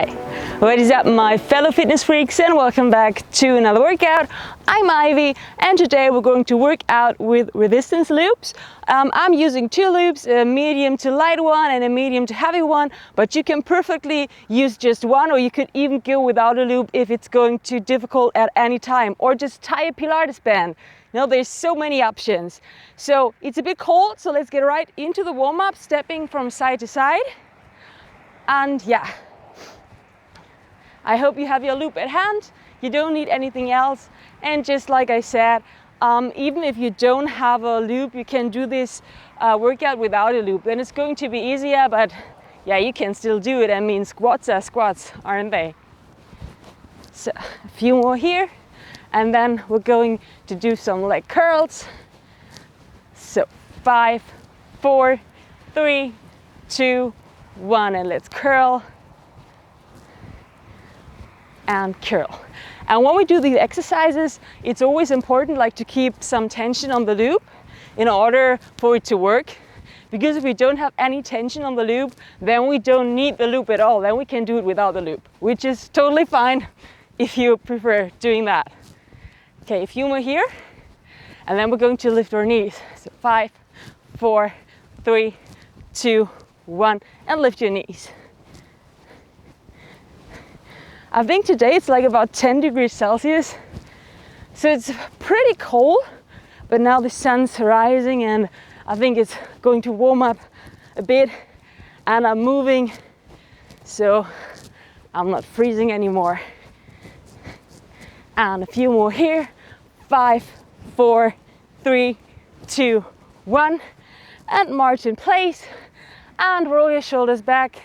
Hi, what is up my fellow fitness freaks, and welcome back to another workout. I'm Ivy, and today we're going to work out with resistance loops. I'm using two loops, a medium to light one and a medium to heavy one, but you can perfectly use just one, or you could even go without a loop if it's going too difficult at any time, or just tie a Pilates band. You know, there's so many options. So it's a bit cold, so let's get right into the warm-up, stepping from side to side. And yeah, I hope you have your loop at hand. You don't need anything else. And just like I said, even if you don't have a loop, you can do this workout without a loop. Then it's going to be easier, but yeah, you can still do it. I mean, squats are squats, aren't they? So a few more here. And then we're going to do some leg curls. So 5, 4, 3, 2, 1, and let's curl. And curl. And when we do these exercises, it's always important to keep some tension on the loop in order for it to work. Because if we don't have any tension on the loop, then we don't need the loop at all. Then we can do it without the loop, which is totally fine if you prefer doing that. Okay, a few more here. And then we're going to lift our knees. So 5, 4, 3, 2, 1, and lift your knees. I think today it's about 10 degrees Celsius, so it's pretty cold, but now the sun's rising and I think it's going to warm up a bit, and I'm moving, so I'm not freezing anymore. And a few more here. 5, 4, 3, 2, 1, and march in place and roll your shoulders back.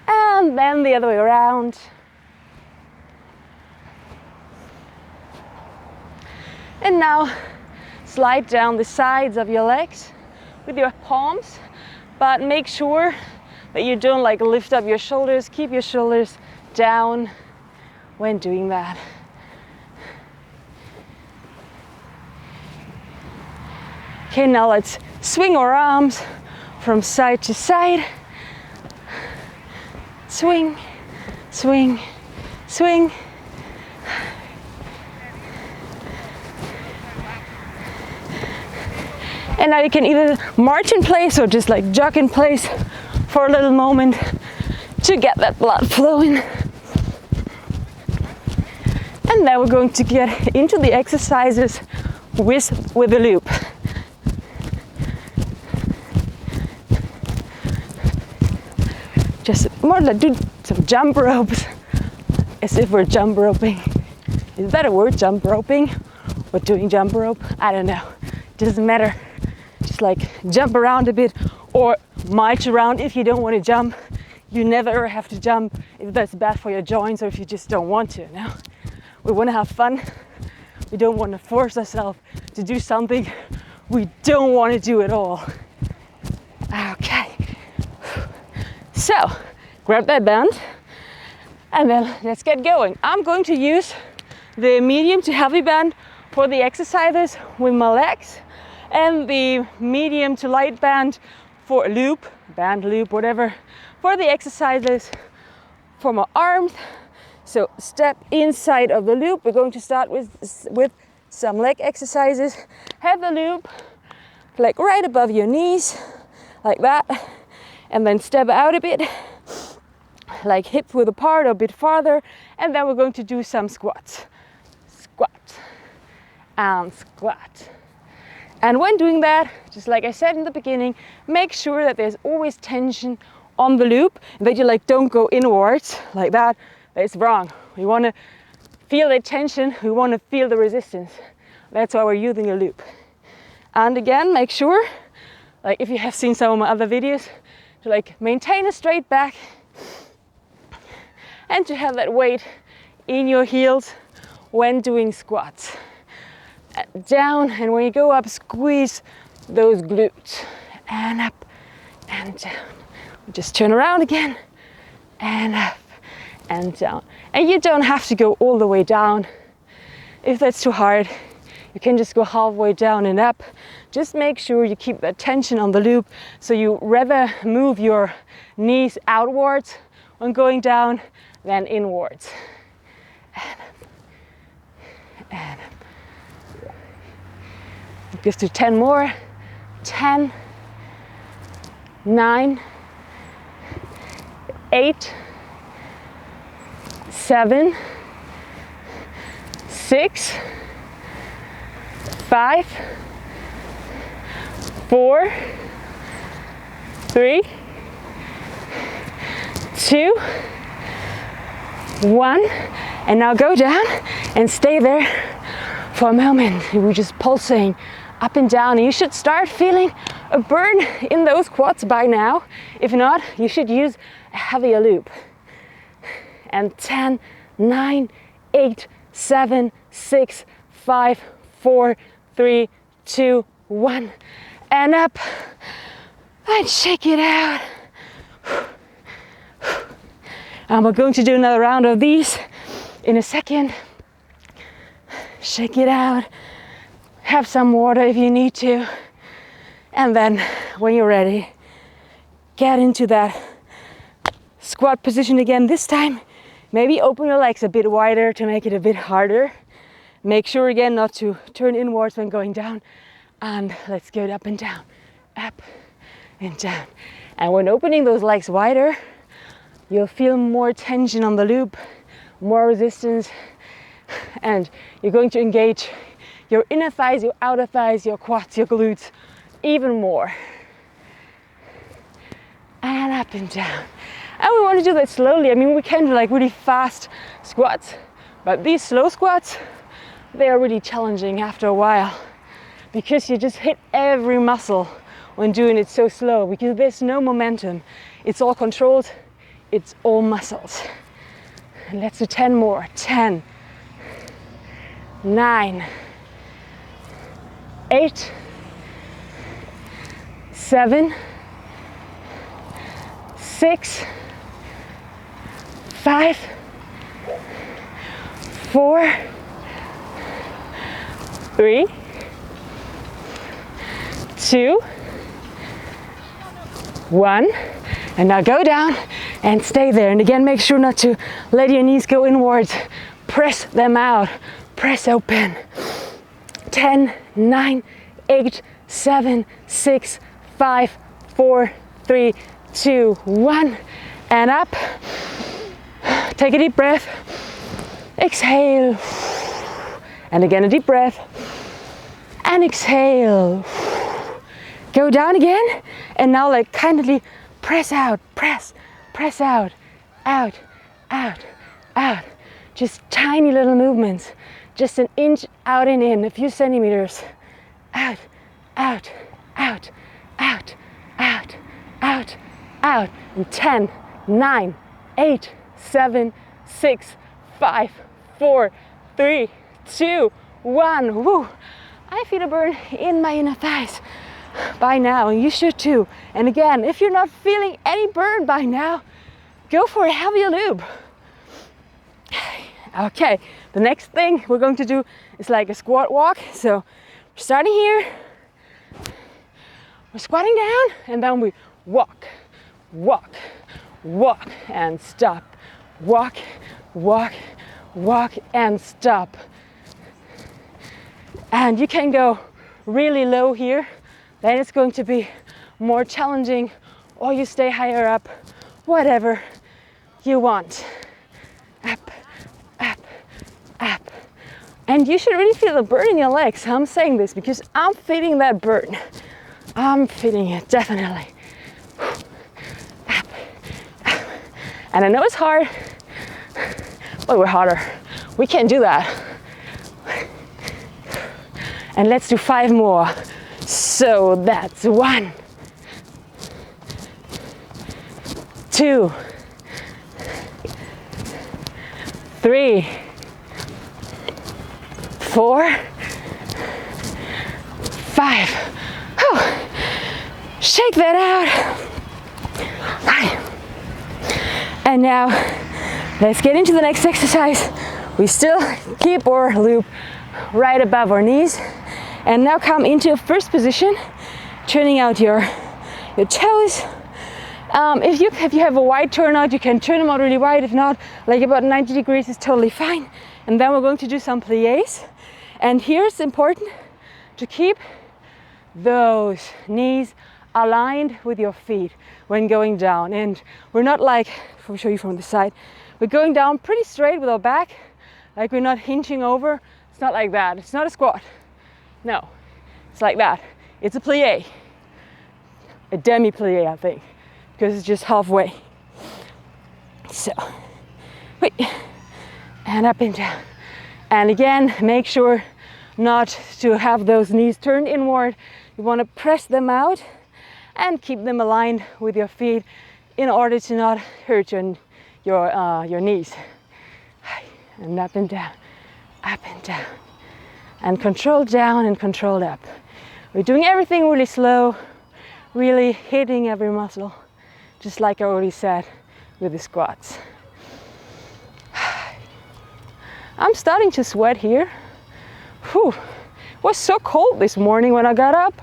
And then the other way around. And now slide down the sides of your legs with your palms, but make sure that you don't lift up your shoulders. Keep your shoulders down when doing that. Okay, now let's swing our arms from side to side. Swing, swing, swing. And now you can either march in place or just jog in place for a little moment to get that blood flowing. And then we're going to get into the exercises with a loop. Just more do some jump ropes, as if we're jump roping. Is that a word, jump roping? Or doing jump rope? I don't know. Doesn't matter. Just jump around a bit, or march around if you don't want to jump. You never ever have to jump if that's bad for your joints, or if you just don't want to. No, we want to have fun. We don't want to force ourselves to do something we don't want to do at all. Okay. So, grab that band and then let's get going. I'm going to use the medium to heavy band for the exercises with my legs, and the medium to light band for a loop, band loop, whatever, for the exercises for my arms. So step inside of the loop. We're going to start with some leg exercises. Have the loop right above your knees, like that. And then step out a bit, hip width apart or a bit farther. And then we're going to do some squats. Squat and squat. And when doing that, just like I said in the beginning, make sure that there's always tension on the loop, and that you don't go inwards like that. That's wrong. We want to feel the tension. We want to feel the resistance. That's why we're using a loop. And again, make sure, if you have seen some of my other videos, to maintain a straight back and to have that weight in your heels when doing squats. Down, and when you go up, squeeze those glutes, and up and down. Just turn around again, and up and down. And you don't have to go all the way down. If that's too hard, You can just go halfway down and up. Just make sure you keep the tension on the loop, so you rather move your knees outwards when going down than inwards. And just do 10 more. 10, 9, 8, 7, 6, 5, 4, 3, 2, 1. And now go down and stay there for a moment. We're just pulsing up and down. And you should start feeling a burn in those quads by now. If not, you should use a heavier loop. And 10, 9, 8, 7, 6, 5, 4, 3, 2, 1. And up. And shake it out. And we're going to do another round of these in a second. Shake it out. Have some water if you need to. And then when you're ready, get into that squat position again. This time, maybe open your legs a bit wider to make it a bit harder. Make sure again not to turn inwards when going down. And let's go up and down, up and down. And when opening those legs wider, you'll feel more tension on the loop, more resistance, and you're going to engage your inner thighs, your outer thighs, your quads, your glutes even more. And up and down. And we want to do that slowly. I mean, we can do like really fast squats, but these slow squats, they are really challenging after a while, because you just hit every muscle when doing it so slow, because there's no momentum. It's all controlled. It's all muscles. And let's do 10 more. 10, 9, 8, 7, 6, 5, 4, 3, 2, 1. And now go down and stay there. And again, make sure not to let your knees go inwards. Press them out. Press open. 10, 9, 8, 7, 6, 5, 4, 3, 2, 1. And up. Take a deep breath. Exhale. And again, a deep breath. And exhale. Go down again. And now like kindly press out, press out, out, out, out. Just tiny little movements. Just an inch out and in, a few centimeters. Out, out, out, out, out, out, out. And 10, 9, 8, 7, 6, 5, 4, 3, 2, 1. Woo! I feel a burn in my inner thighs by now, and you should too. And again, if you're not feeling any burn by now, go for a heavier loop. Okay, the next thing we're going to do is like a squat walk. So we're starting here, we're squatting down, and then we walk, walk, walk, and stop. Walk, walk, walk, and stop. And you can go really low here, then it's going to be more challenging, or you stay higher up, whatever you want. Up, up, up. And you should really feel the burn in your legs. I'm saying this because I'm feeling that burn. I'm feeling it, definitely. Up, up. And I know it's hard, but we're harder. We can do that. And let's do 5 more. So that's 1, 2, 3, 4, 5. Whew. Shake that out. And now let's get into the next exercise. We still keep our loop right above our knees. And now come into a first position, turning out your toes. If you have a wide turnout, you can turn them out really wide. If not, like about 90 degrees is totally fine. And then we're going to do some pliés. And here it's important to keep those knees aligned with your feet when going down. And we're not like, I'll show you from the side, we're going down pretty straight with our back, like we're not hinging over. It's not like that. It's not a squat. No, it's like that. It's a plié, a demi-plié, I think, because it's just halfway. So, wait, and up and down. And again, make sure not to have those knees turned inward. You want to press them out and keep them aligned with your feet in order to not hurt your knees. And up and down, up and down. And control down and control up. We're doing everything really slow, really hitting every muscle, just like I already said with the squats. I'm starting to sweat here. Whew. It was so cold this morning when I got up,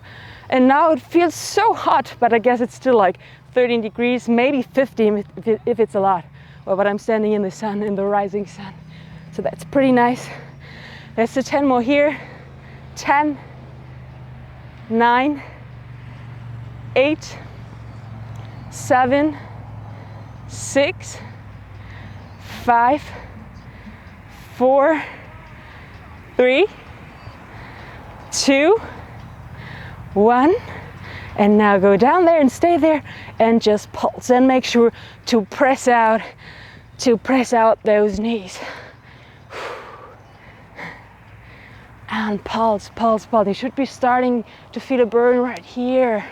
and now it feels so hot, but I guess it's still like 13 degrees, maybe 15 if it's a lot. Well, but I'm standing in the sun, in the rising sun. So that's pretty nice. Let's do 10 more here. 10, 9, 8, 7, 6, 5, 4, 3, 2, 1. And now go down there and stay there and just pulse and make sure to press out those knees. And pulse, pulse, pulse. You should be starting to feel a burn right here.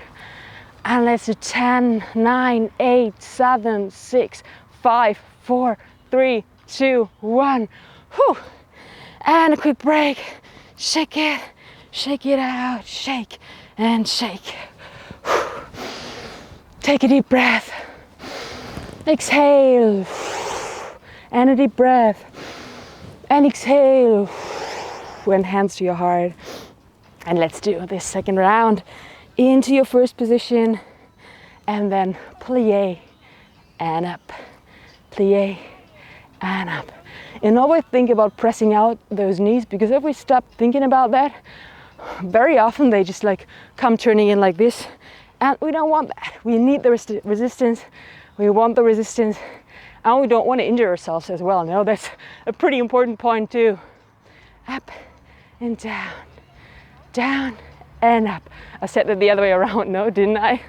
And let's do 10, 9, 8, 7, 6, 5, 4, 3, 2, 1. Whew. And a quick break. Shake it out, shake and shake. Whew. Take a deep breath. Exhale. And a deep breath. And exhale. And hands to your heart. And let's do this second round into your first position, and then plie and up, plie and up. And always think about pressing out those knees, because if we stop thinking about that, very often they just like come turning in like this, and we don't want that. We need the resistance. We want the resistance, and we don't want to injure ourselves as well. No, that's a pretty important point too. Up and down, down and up. I said that the other way around, no, didn't I?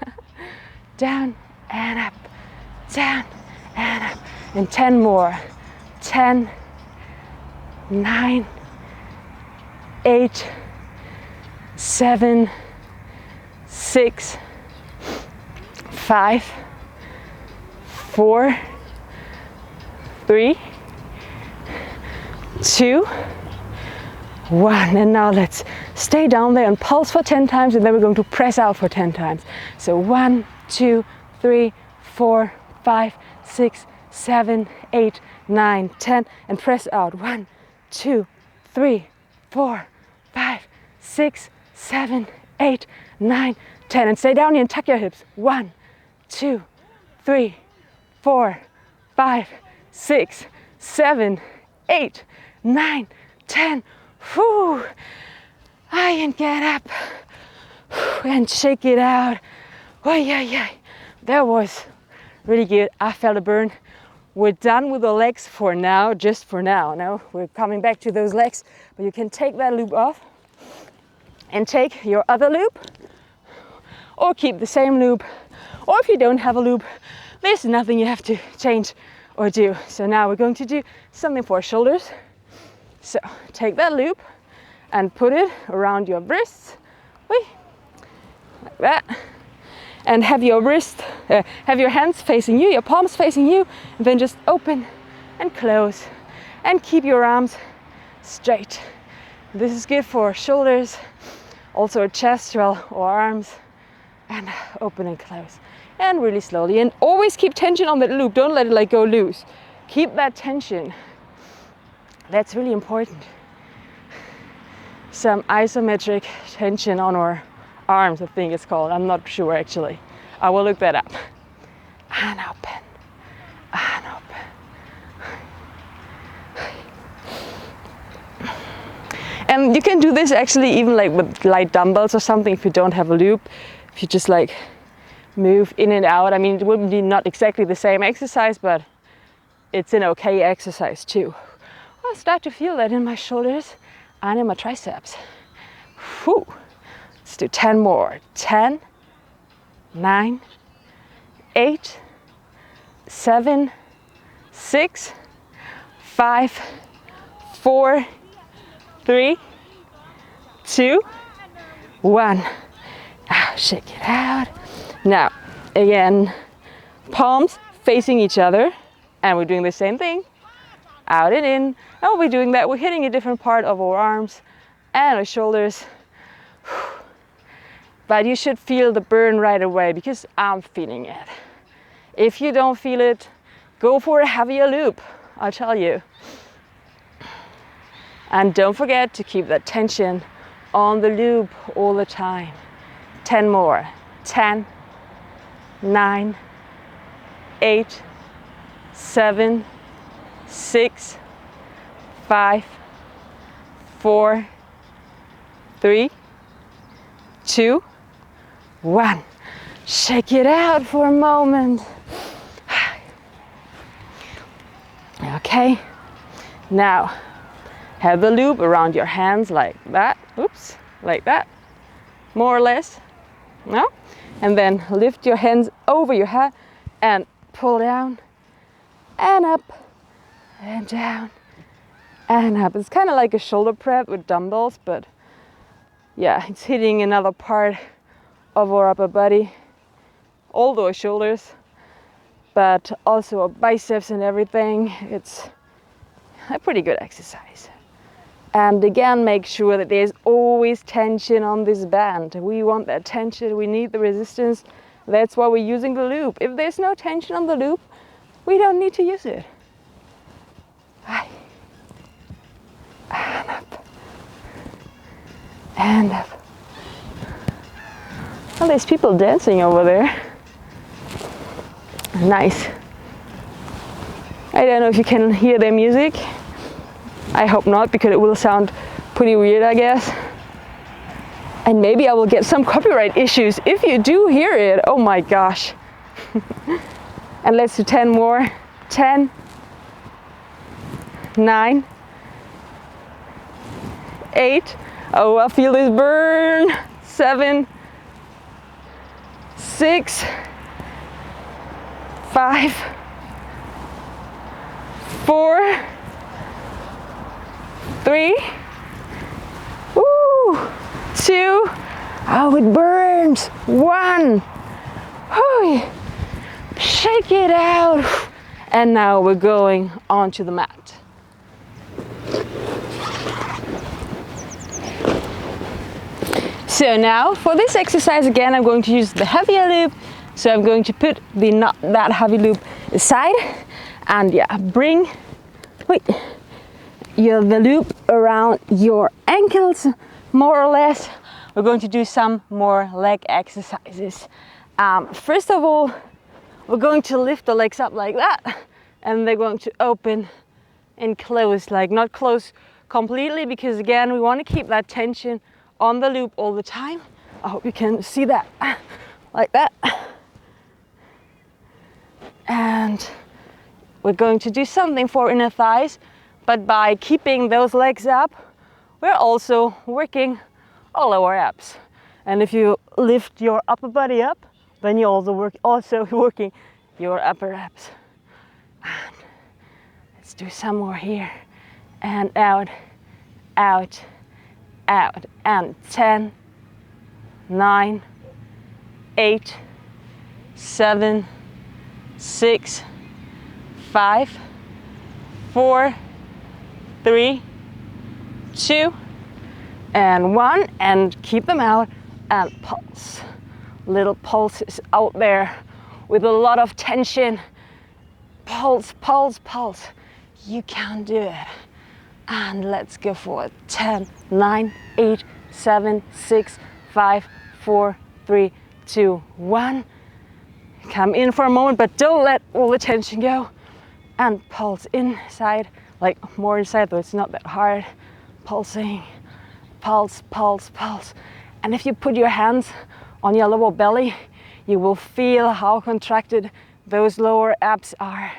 Down and up, down and up. And 10 more. 10, 9, 8, 7, 6, 5, 4, 3, 2, 1. And now let's stay down there and pulse for 10 times, and then we're going to press out for 10 times. So 1, 2, 3, 4, 5, 6, 7, 8, 9, 10, and press out. 1, 2, 3, 4, 5, 6, 7, 8, 9, 10, and stay down here and tuck your hips. 1, 2, 3, 4, 5, 6, 7, 8, 9, 10. Whew. And get up and shake it out. Oh yeah, that was really good. I felt a burn. We're done with the legs for now, just for now. Now we're coming back to those legs, but you can take that loop off and take your other loop, or keep the same loop, or if you don't have a loop, there's nothing you have to change or do. So now we're going to do something for our shoulders. So take that loop and put it around your wrists, like that, and have your have your hands facing you, your palms facing you, and then just open and close, and keep your arms straight. This is good for shoulders, also our chest, well, or arms, and open and close, and really slowly, and always keep tension on that loop. Don't let it like go loose. Keep that tension. That's really important. some isometric tension on our arms, I think it's called. I'm not sure actually. I will look that up. And open, and open. And you can do this actually even like with light dumbbells or something if you don't have a loop. If you just like move in and out. I mean, it would be not exactly the same exercise, but it's an okay exercise too. I start to feel that in my shoulders and in my triceps. Whew. Let's do 10 more. 10, 9, 8, 7, 6, 5, 4, 3, 2, 1. Shake it out. Now, again, palms facing each other, and we're doing the same thing. Out and in, and we'll be doing that. We're hitting a different part of our arms and our shoulders. But you should feel the burn right away because I'm feeling it. If you don't feel it, go for a heavier loop, I'll tell you. And don't forget to keep that tension on the loop all the time. 10 more. 10, 9, 8, 7, 6, 5, 4, 3, 2, 1. Shake it out for a moment. Okay, now have the loop around your hands like that. Oops, like that, more or less. No? And then lift your hands over your head and pull down and up and down and up. It's kind of like a shoulder prep with dumbbells, but yeah, it's hitting another part of our upper body, all our shoulders, but also our biceps and everything. It's a pretty good exercise. And again, make sure that there's always tension on this band. We want that tension, we need the resistance. That's why we're using the loop. If there's no tension on the loop, we don't need to use it. And up. And up. Well, there's people dancing over there. Nice. I don't know if you can hear their music. I hope not, because it will sound pretty weird, I guess. And maybe I will get some copyright issues if you do hear it. Oh my gosh. And let's do 10 more. 10, 9, 8. Oh, I feel this burn. 7, 6, 5, 4, 3, 2, oh, it burns. 1, shake it out. And now we're going onto the mat. So now for this exercise again, I'm going to use the heavier loop. So I'm going to put the not that heavy loop aside and yeah, bring the loop around your ankles, more or less. We're going to do some more leg exercises. First of all, we're going to lift the legs up like that, and they're going to open and close, like not close completely, because again, we want to keep that tension on the loop all the time. I hope you can see that, like that. And we're going to do something for inner thighs, but by keeping those legs up, we're also working all our abs. And if you lift your upper body up, then you're also working your upper abs. And let's do some more here. And out, out, out. And 10, 9, 8, 7, 6, 5, 4, 3, 2, and 1. And keep them out and pulse. Little pulses out there with a lot of tension. Pulse, pulse, pulse. You can do it. And let's go for 10, 9, 8, 7, 6, 5, 4, 3, 2, 1. Come in for a moment, but don't let all the tension go. And pulse inside, like more inside, though it's not that hard. Pulsing, pulse, pulse, pulse. And if you put your hands on your lower belly, you will feel how contracted those lower abs are.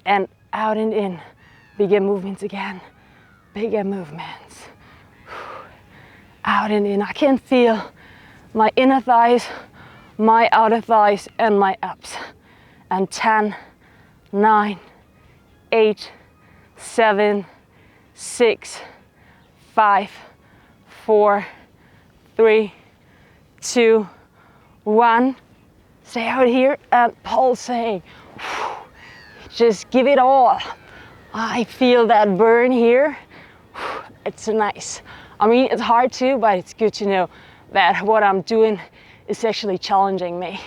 And out and in, bigger movements again, bigger movements. Out and in, I can feel my inner thighs, my outer thighs, and my abs. And 10, 9, 8, 7, 6, 5, 4, 3, 2, 1. Stay out here and pulsing. Just give it all. I feel that burn here. It's nice. I mean, it's hard too, but it's good to know that what I'm doing is actually challenging me.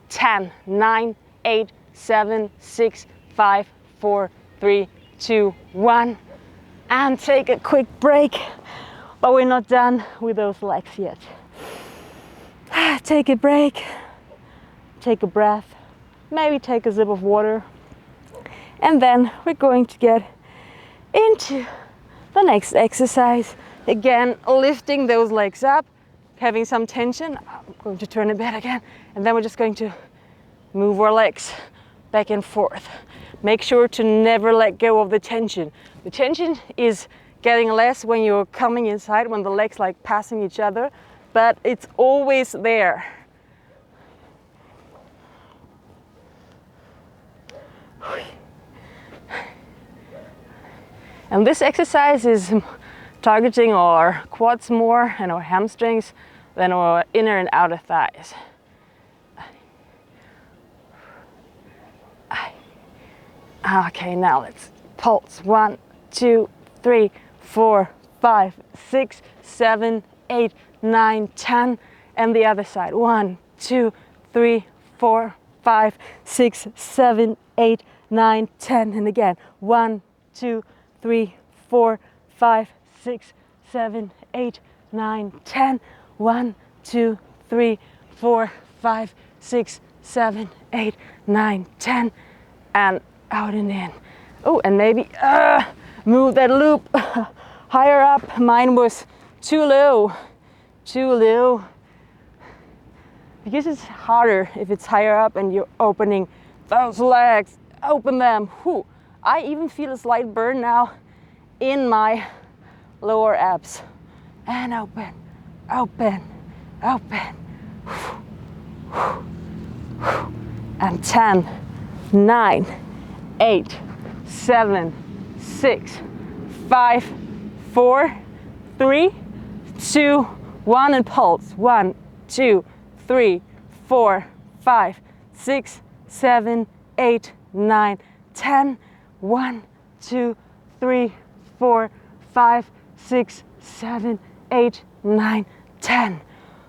10, 9, 8, 7, 6, 5, 4, 3, 2, 1. And take a quick break, but we're not done with those legs yet. Take a break, take a breath, maybe take a sip of water, and then we're going to get into the next exercise. Again, lifting those legs up, having some tension. I'm going to turn it back again, and then we're just going to move our legs back and forth. Make sure to never let go of the tension. The tension is getting less when you're coming inside, when the legs like passing each other, but it's always there. And this exercise is targeting our quads more and our hamstrings than our inner and outer thighs. Okay, now let's pulse. 1, 2, 3, 4, 5, 6, 7, 8, 9, 10. And the other side. 1, 2, 3, 4, 5, 6, 7, 8, 9, 10. And again. 1, 2, 3, 4, 5, 6, 7, 8, 9, 10. 1, 2, 3, 4, 5, 6, 7, 8, 9, 10. And out and in. Oh, and maybe move that loop higher up. Mine was too low. Because it's harder if it's higher up and you're opening those legs. Open them. Whew. I even feel a slight burn now in my lower abs. And open, open, open. And 10, 9, 8, 7, 6, 5, 4, 3, 2, 1, and pulse. 1, 2, 3, 4, 5, 6, 7, 8, 9, 10. 1, 2, 3, 4, 5, 6, 7, 8, 9, 10.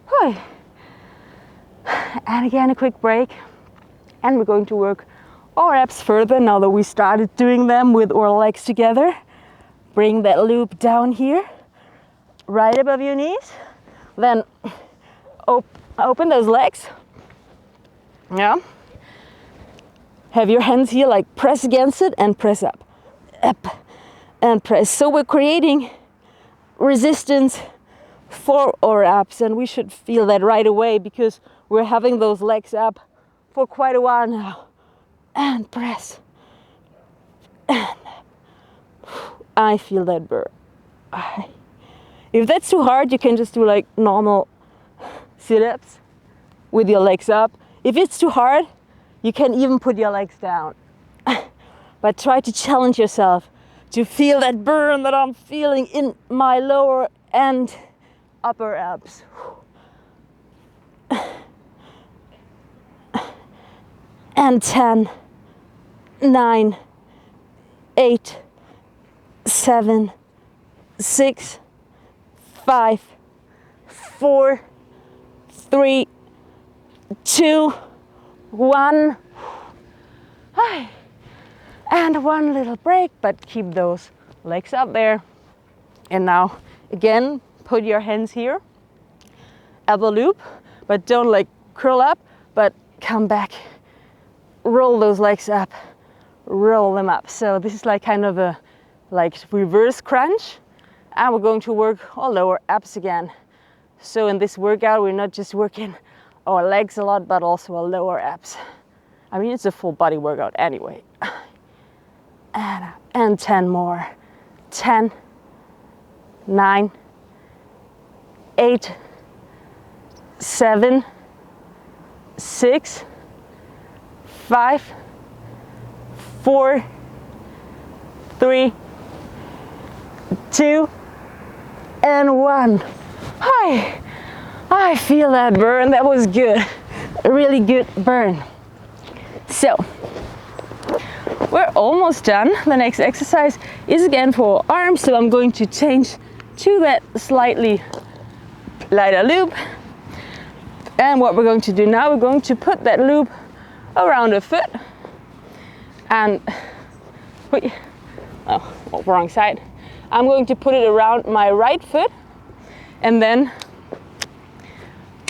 Whew. And again, a quick break. And we're going to work our abs further now that we started doing them with our legs together. Bring that loop down here, right above your knees. Then open those legs. Yeah. Have your hands here, like press against it and press up, and press. So we're creating resistance for our abs, and we should feel that right away because we're having those legs up for quite a while now. And press. And I feel that burn. If that's too hard, you can just do like normal sit-ups with your legs up. If it's too hard, you can even put your legs down. But try to challenge yourself to feel that burn that I'm feeling in my lower and upper abs. And 10, 9, 8, 7, 6, 5, 4, 3, 2, 1. And one little break, but keep those legs up there. And now again, put your hands here, elbow loop, but don't like curl up, but come back, roll those legs up, roll them up. So this is like kind of a like reverse crunch, and we're going to work our lower abs again. So in this workout, we're not just working our legs a lot, but also our lower abs. I mean, it's a full body workout anyway. And 10 more. 10, 9, 8, 7, 6, 5, 4, 3, 2, and 1. Hi, I feel that burn. That was good. A really good burn. So, we're almost done. The next exercise is again for arms, so I'm going to change to that slightly lighter loop. And what we're going to do now, we're going to put that loop around a foot and wrong side. I'm going to put it around my right foot and then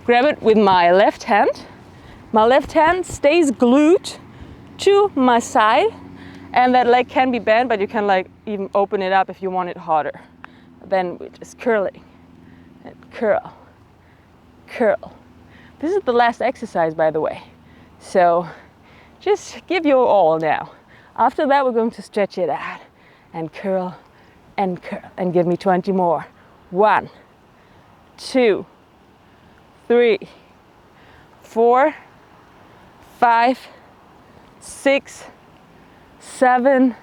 grab it with my left hand. My left hand stays glued to my side, and that leg can be bent, but you can like even open it up if you want it harder. Then we're just curling and curl, curl. This is the last exercise, by the way. So just give your all now. After that, we're going to stretch it out and curl and curl, and give me 20 more. 1, 2, 3, 4, 5, 6, 7,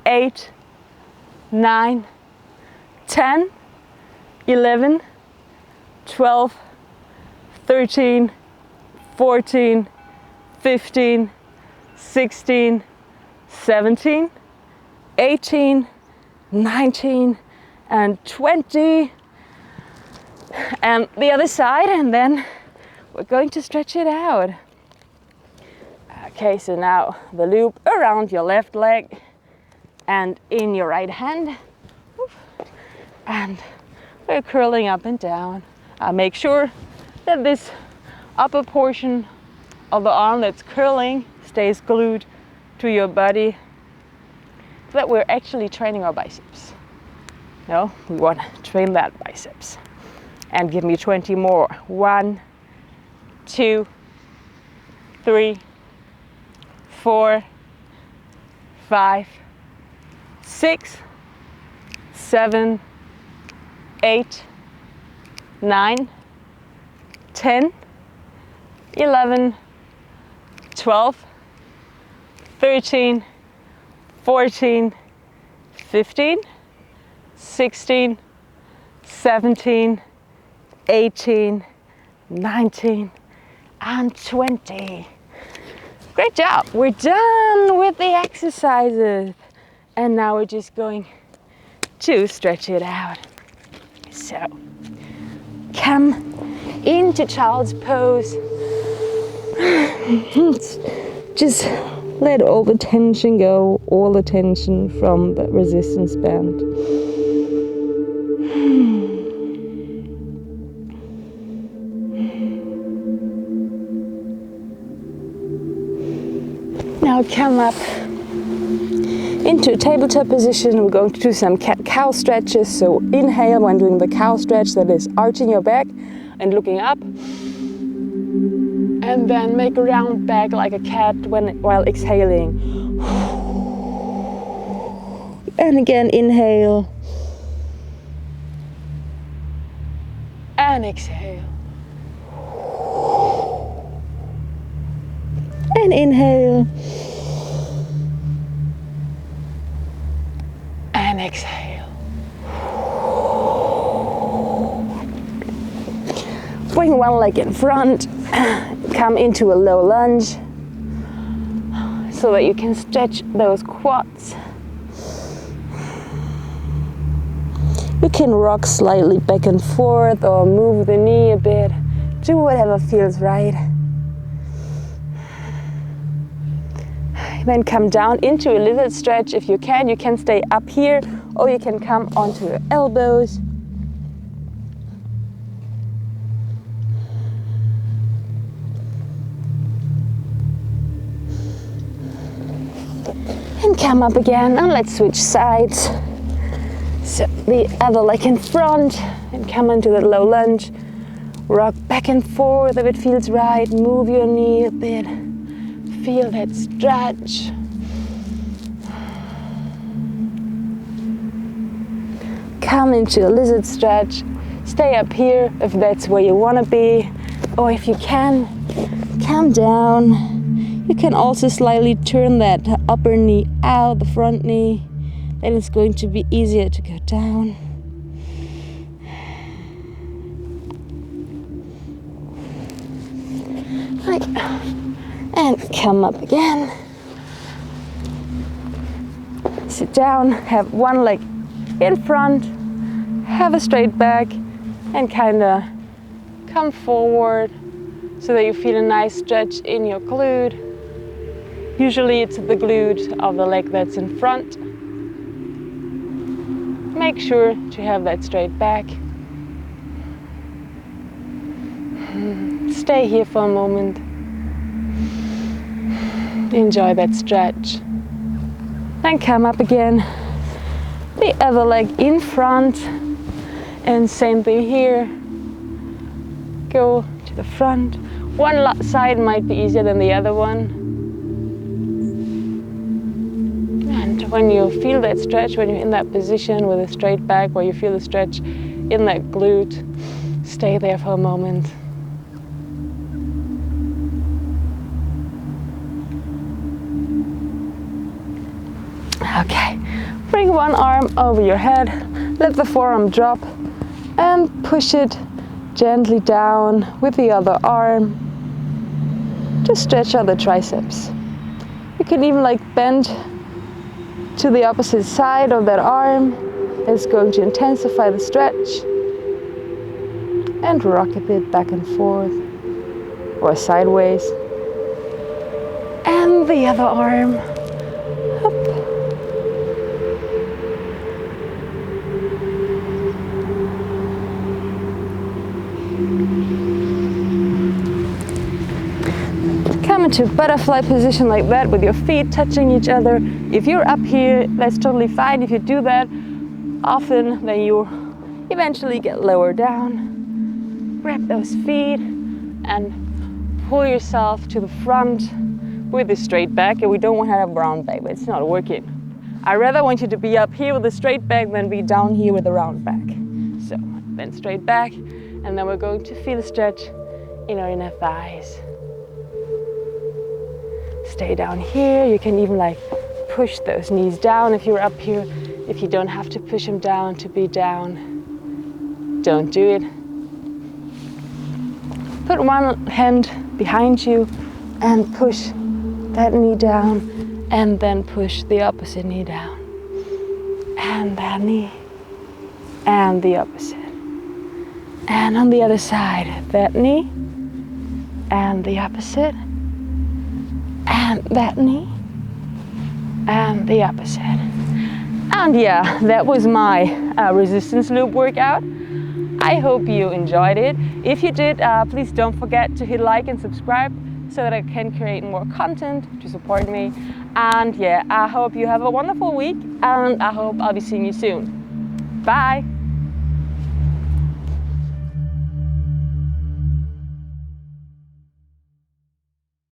8, 9, 10, 11, 12, 13, 14, 15, 16, 17, 18, 19, and 20. And the other side, and then we're going to stretch it out. Okay, so now the loop around your left leg and in your right hand. And we're curling up and down. Make sure that this upper portion of the arm that's curling stays glued to your body, so that we're actually training our biceps. No, we want to train that biceps. And give me 20 more. 1, 2, 3, 4, 5, 6, 7, 8, 9, 10, 11, 12, 13, 14, 15, 16, 17, 18, 19, and 20. Great job. We're done with the exercises. And now we're just going to stretch it out. So, come into child's pose. Just let all the tension go, all the tension from the resistance band. Now come up into a tabletop position. We're going to do some cat-cow stretches. So inhale when doing the cow stretch, that is arching your back and looking up. And then make a round back like a cat while exhaling. And again, inhale. And exhale. And inhale. And exhale. Bring one leg in front. Come into a low lunge so that you can stretch those quads. You can rock slightly back and forth or move the knee a bit. Do whatever feels right. Then come down into a lizard stretch. If you can stay up here, or you can come onto your elbows. And come up again, and let's switch sides. So the other leg in front, and come into the low lunge. Rock back and forth if it feels right. Move your knee a bit. Feel that stretch. Come into a lizard stretch. Stay up here if that's where you want to be. Or if you can, come down. You can also slightly turn that upper knee out, the front knee. Then it's going to be easier to go down. Right. And come up again. Sit down, have one leg in front, have a straight back, and kind of come forward so that you feel a nice stretch in your glute. Usually it's the glute of the leg that's in front. Make sure to have that straight back. Stay here for a moment. Enjoy that stretch. Then come up again. The other leg in front. And same thing here. Go to the front. One side might be easier than the other one. And when you feel that stretch, when you're in that position with a straight back, where you feel the stretch in that glute, stay there for a moment. Okay, bring one arm over your head, let the forearm drop, and push it gently down with the other arm to stretch out the triceps. You can even bend to the opposite side of that arm. It's going to intensify the stretch. And rock a bit back and forth or sideways. And the other arm up. Come into butterfly position like that with your feet touching each other. If you're up here, that's totally fine. If you do that often, then you eventually get lower down. Grab those feet and pull yourself to the front with a straight back. And we don't want to have a round back, but it's not working. I rather want you to be up here with a straight back than be down here with a round back. So then straight back, and then we're going to feel a stretch in our inner thighs. Stay down here. You can even push those knees down if you're up here. If you don't have to push them down to be down, don't do it. Put one hand behind you and push that knee down, and then push the opposite knee down. And that knee, and the opposite. And on the other side, that knee, and the opposite. And that knee, and the opposite. And yeah, that was my resistance loop workout. I hope you enjoyed it. If you did, please don't forget to hit like and subscribe so that I can create more content to support me. And yeah, I hope you have a wonderful week, and I hope I'll be seeing you soon. Bye.